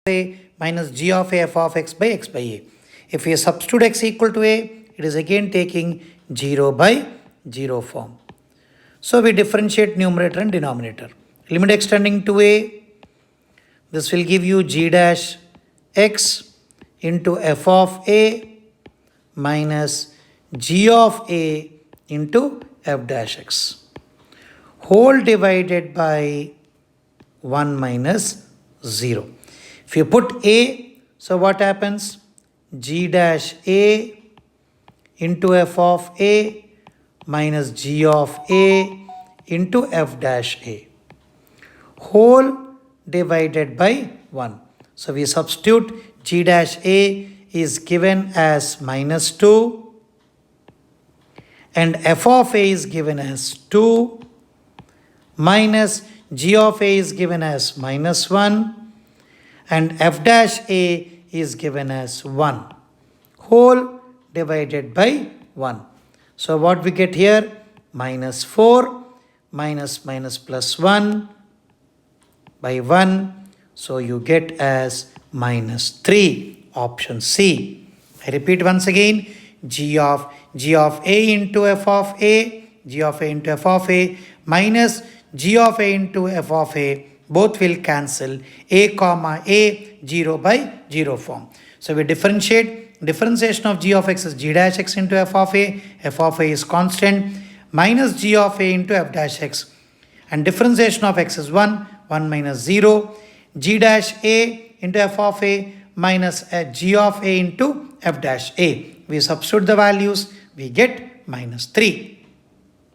a minus g of a f of x by a. If we substitute x equal to a, it is again taking 0 by 0 form. So we differentiate numerator and denominator. Limit extending to a, this will give you g dash x into f of a minus g of a into f dash x, whole divided by 1 minus 0. If you put a, so what happens? G dash a into f of a minus g of a into f dash a, whole divided by 1. So we substitute g dash a is given as minus 2 and f of a is given as 2 minus g of a is given as minus 1 and f dash a is given as 1, whole divided by 1. So what we get here? Minus 4 minus minus plus 1 by 1. So you get as minus 3, option C. I repeat once again, g of a into f of a, g of a into f of a minus g of a into f of a, both will cancel, a comma a 0 by 0 form. So we differentiate, differentiation of g of x is g dash x into f of a is constant, minus g of a into f dash x, and differentiation of x is 1 minus 0, g dash a into f of a minus g of a into f dash a. We substitute the values, we get minus 3.